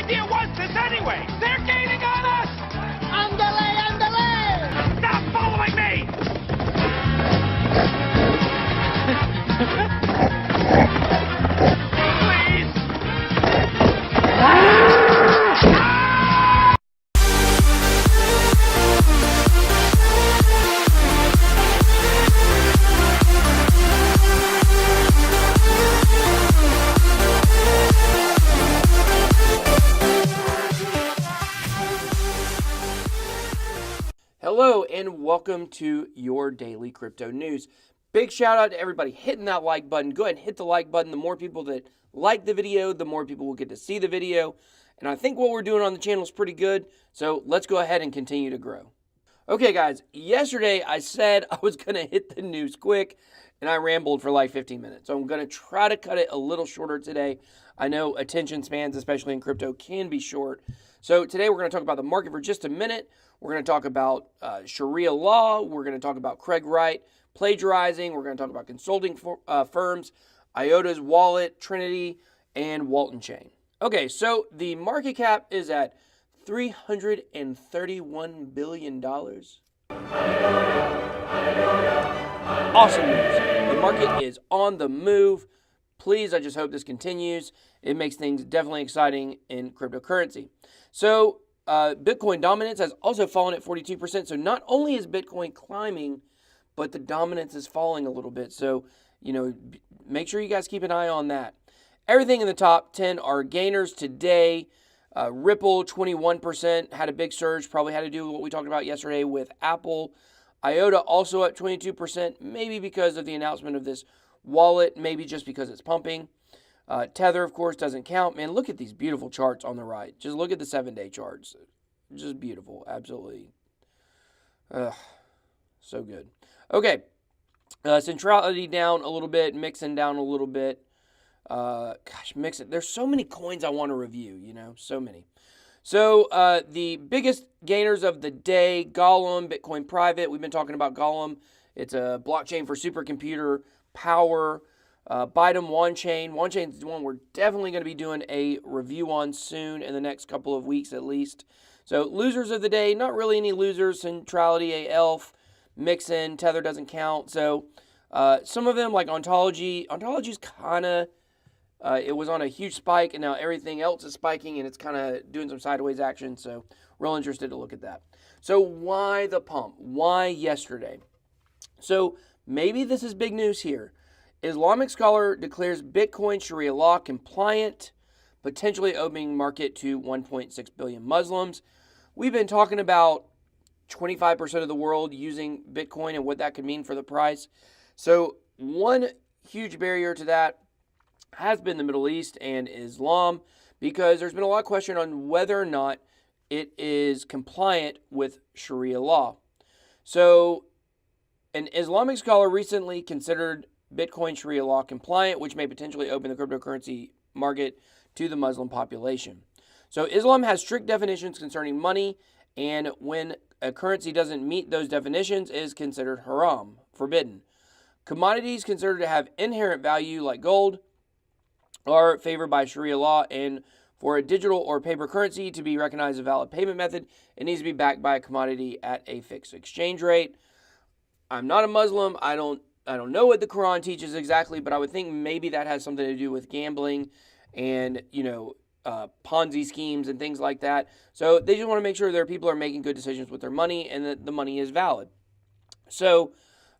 idea was this anyway? They're gaining on us! Andale, andale! Stop following me! Please! Hello and welcome to your daily crypto news. Big shout out to everybody hitting that like button. Go ahead and hit the like button. The more people that like the video, the more people will get to see the video. And I think what we're doing on the channel is pretty good. So let's go ahead and continue to grow. Okay guys, yesterday I said I was going to hit the news quick and I rambled for like 15 minutes. So I'm going to try to cut it a little shorter today. I know attention spans, especially in crypto, can be short. So today we're going to talk about the market for just a minute. We're going to talk about Sharia law. We're going to talk about Craig Wright plagiarizing. We're going to talk about consulting firms, IOTA's wallet, Trinity, and Waltonchain. Okay, so the market cap is at $331 billion. Awesome news. The market is on the move. Please, I just hope this continues. It makes things definitely exciting in cryptocurrency. So Bitcoin dominance has also fallen at 42%. So not only is Bitcoin climbing, but the dominance is falling a little bit. So, you know, make sure you guys keep an eye on that. Everything in the top 10 are gainers today. Ripple, 21%, had a big surge. Probably had to do with what we talked about yesterday with Apple. IOTA also up 22%, maybe because of the announcement of this wallet, maybe just because it's pumping. Tether, of course, doesn't count. Man, look at these beautiful charts on the right. Just look at the 7-day charts. Just beautiful. Absolutely. So good. Okay. Centrality down a little bit. Mixin down a little bit. Gosh, Mixin. There's so many coins I want to review, you know. So many. So the biggest gainers of the day, Gollum, Bitcoin Private. We've been talking about Gollum. It's a blockchain for supercomputer power. Biden Waltonchain. Waltonchain is the one we're definitely going to be doing a review on soon in the next couple of weeks at least. So losers of the day, not really any losers. Centrality, ELF, Mixin, Tether doesn't count. So some of them like Ontology. Ontology's kind of, it was on a huge spike and now everything else is spiking and it's kind of doing some sideways action. So real interested to look at that. So why the pump? Why yesterday? So maybe this is big news here. Islamic scholar declares Bitcoin Sharia law compliant, potentially opening market to 1.6 billion Muslims. We've been talking about 25% of the world using Bitcoin and what that could mean for the price. So one huge barrier to that has been the Middle East and Islam, because there's been a lot of question on whether or not it is compliant with Sharia law. So an Islamic scholar recently considered Bitcoin Sharia law compliant, which may potentially open the cryptocurrency market to the Muslim population. So Islam has strict definitions concerning money, and when a currency doesn't meet those definitions, it is considered haram, forbidden. Commodities considered to have inherent value, like gold, are favored by Sharia law, and for a digital or paper currency to be recognized as a valid payment method, it needs to be backed by a commodity at a fixed exchange rate. I'm not a Muslim. I don't know what the Quran teaches exactly, but I would think maybe that has something to do with gambling and, you know, Ponzi schemes and things like that. So they just want to make sure their people are making good decisions with their money and that the money is valid. So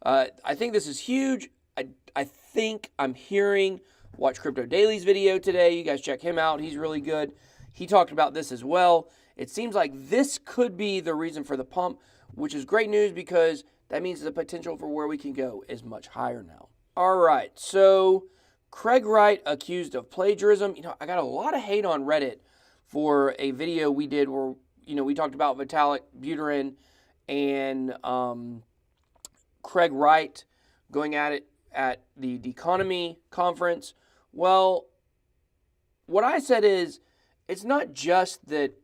I think this is huge. I think I'm hearing, watch Crypto Daily's video today. You guys check him out. He's really good. He talked about this as well. It seems like this could be the reason for the pump, which is great news because that means the potential for where we can go is much higher now. All right, so Craig Wright accused of plagiarism. You know, I got a lot of hate on Reddit for a video we did where, you know, we talked about Vitalik Buterin and Craig Wright going at it at the Economy conference. Well, what I said is it's not just that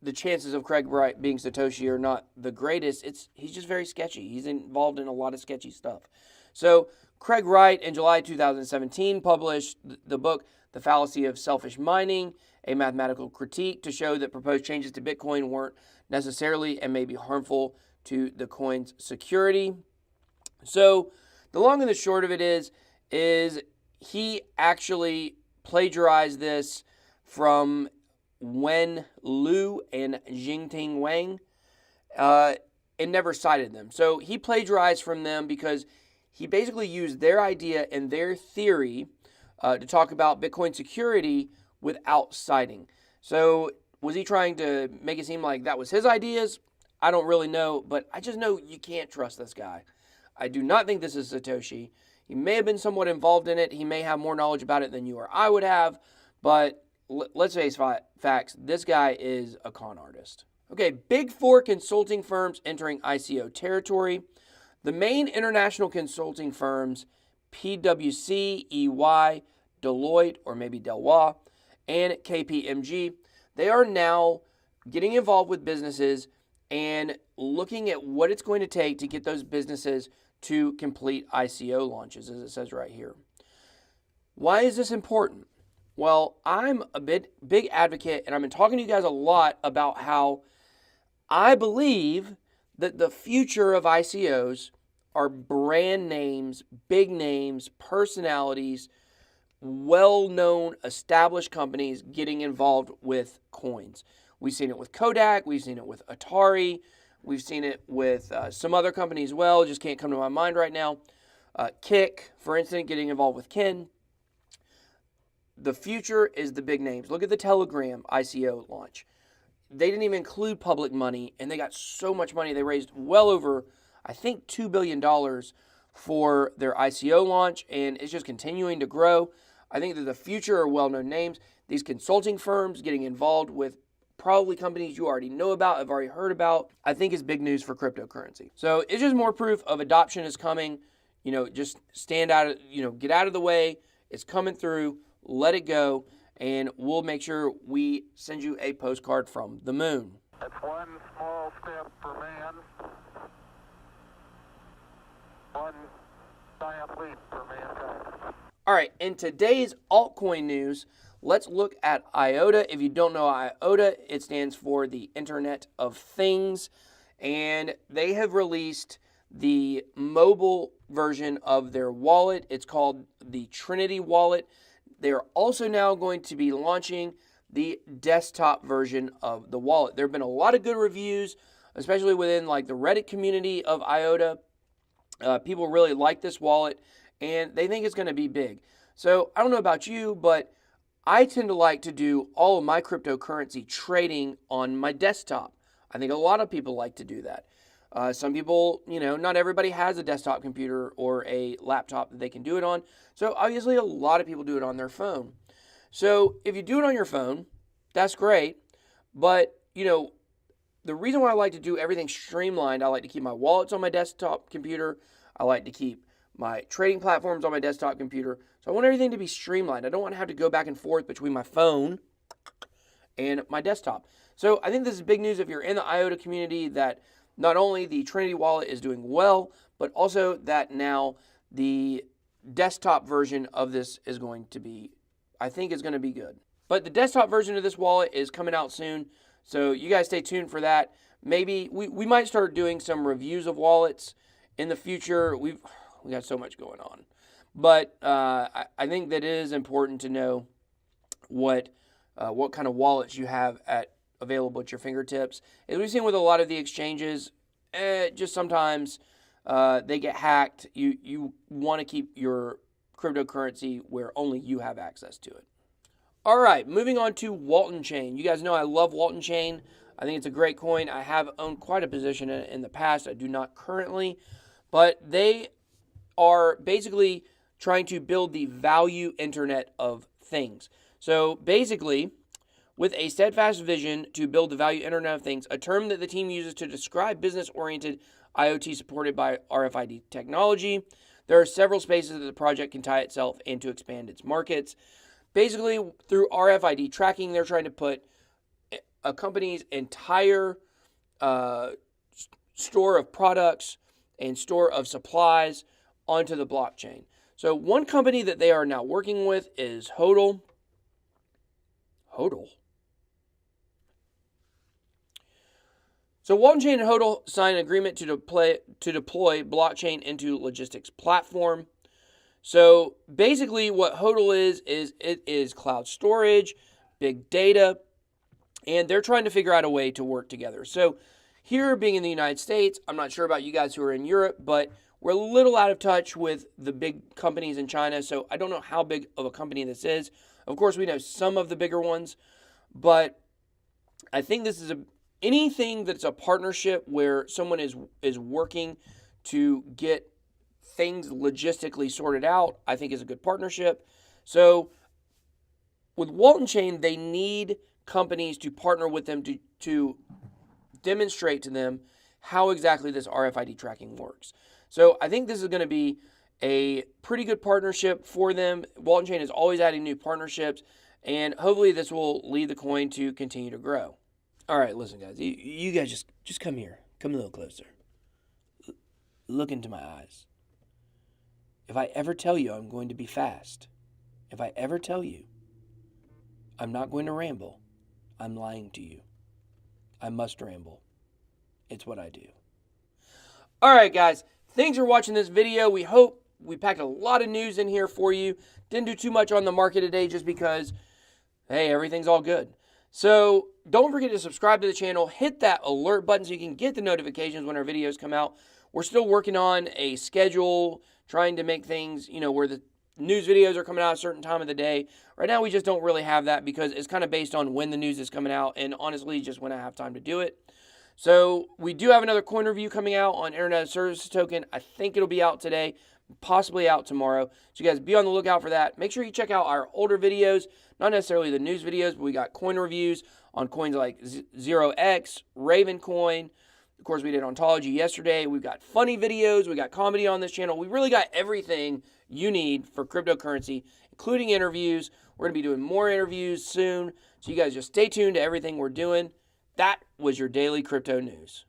the chances of Craig Wright being Satoshi are not the greatest. He's just very sketchy. He's involved in a lot of sketchy stuff. So Craig Wright, in July 2017, published the book, The Fallacy of Selfish Mining, a mathematical critique to show that proposed changes to Bitcoin weren't necessarily and may be harmful to the coin's security. So the long and the short of it is he actually plagiarized this from Wen Liu and Jingting Wang and never cited them. So he plagiarized from them because he basically used their idea and their theory to talk about Bitcoin security without citing. So was he trying to make it seem like that was his ideas? I don't really know, but I just know you can't trust this guy. I do not think this is Satoshi. He may have been somewhat involved in it. He may have more knowledge about it than you or I would have, but let's face facts. This guy is a con artist. Okay, Big Four consulting firms entering ICO territory. The main international consulting firms, PwC, EY, Deloitte, or maybe Deloitte, and KPMG, they are now getting involved with businesses and looking at what it's going to take to get those businesses to complete ICO launches, as it says right here. Why is this important? Well, I'm a big advocate, and I've been talking to you guys a lot about how I believe that the future of ICOs are brand names, big names, personalities, well-known, established companies getting involved with coins. We've seen it with Kodak. We've seen it with Atari. We've seen it with some other companies as well. Just can't come to my mind right now. Kik, for instance, getting involved with Ken. The future is the big names. Look at the Telegram ICO launch. They didn't even include public money, and they got so much money. They raised well over, I think, $2 billion for their ICO launch, and it's just continuing to grow. I think that the future are well-known names. These consulting firms getting involved with probably companies you already know about, have already heard about, I think is big news for cryptocurrency. So it's just more proof of adoption is coming. You know, just stand out, get out of the way. It's coming through. Let it go, and we'll make sure we send you a postcard from the moon. That's one small step for man, one giant leap for mankind. All right, in today's altcoin news, let's look at IOTA. If you don't know IOTA, it stands for the Internet of Things, and they have released the mobile version of their wallet. It's called the Trinity wallet. They are also now going to be launching the desktop version of the wallet. There have been a lot of good reviews, especially within like the Reddit community of IOTA. People really like this wallet, and they think it's going to be big. So I don't know about you, but I tend to like to do all of my cryptocurrency trading on my desktop. I think a lot of people like to do that. Some people, not everybody has a desktop computer or a laptop that they can do it on. So obviously a lot of people do it on their phone. So if you do it on your phone, that's great. But, the reason why I like to do everything streamlined, I like to keep my wallets on my desktop computer. I like to keep my trading platforms on my desktop computer. So I want everything to be streamlined. I don't want to have to go back and forth between my phone and my desktop. So I think this is big news if you're in the IOTA community, that not only the Trinity wallet is doing well, but also that now the desktop version of this is going to be, I think is going to be good. But the desktop version of this wallet is coming out soon, so you guys stay tuned for that. Maybe we might start doing some reviews of wallets in the future. We got so much going on. But I think that it is important to know what kind of wallets you have available at your fingertips. As we've seen with a lot of the exchanges, just sometimes they get hacked. You want to keep your cryptocurrency where only you have access to it. All right, moving on to Waltonchain. You guys know I love Waltonchain. I think it's a great coin. I have owned quite a position in it in the past. I do not currently, but they are basically trying to build the value internet of things. So basically, with a steadfast vision to build the value internet of things, a term that the team uses to describe business-oriented IoT supported by RFID technology, there are several spaces that the project can tie itself in to expand its markets. Basically, through RFID tracking, they're trying to put a company's entire store of products and store of supplies onto the blockchain. So one company that they are now working with is HODL. HODL. So Waltonchain and HODL signed an agreement to deploy blockchain into logistics platform. So basically what HODL is it is cloud storage, big data, and they're trying to figure out a way to work together. So here, being in the United States, I'm not sure about you guys who are in Europe, but we're a little out of touch with the big companies in China, so I don't know how big of a company this is. Of course, we know some of the bigger ones, but I think this is anything that's a partnership where someone is working to get things logistically sorted out, I think is a good partnership. So with Waltonchain, they need companies to partner with them to demonstrate to them how exactly this RFID tracking works. So I think this is going to be a pretty good partnership for them. Waltonchain is always adding new partnerships, and hopefully this will lead the coin to continue to grow. All right, listen, guys. You guys just come here. Come a little closer. Look into my eyes. If I ever tell you I'm going to be fast, if I ever tell you I'm not going to ramble, I'm lying to you. I must ramble. It's what I do. All right, guys. Thanks for watching this video. We hope we packed a lot of news in here for you. Didn't do too much on the market today just because, hey, everything's all good. So don't forget to subscribe to the channel. Hit that alert button so you can get the notifications when our videos come out. We're still working on a schedule, trying to make things, where the news videos are coming out at a certain time of the day. Right now, we just don't really have that because it's kind of based on when the news is coming out and honestly, just when I have time to do it. So we do have another coin review coming out on Internet Services Token. I think it'll be out today, possibly out tomorrow. So you guys be on the lookout for that. Make sure you check out our older videos, not necessarily the news videos, but we got coin reviews on coins like 0x, Raven Coin. Of course, we did Ontology yesterday. We've got funny videos. We got comedy on this channel. We really got everything you need for cryptocurrency, including interviews. We're going to be doing more interviews soon. So you guys just stay tuned to everything we're doing. That was your daily crypto news.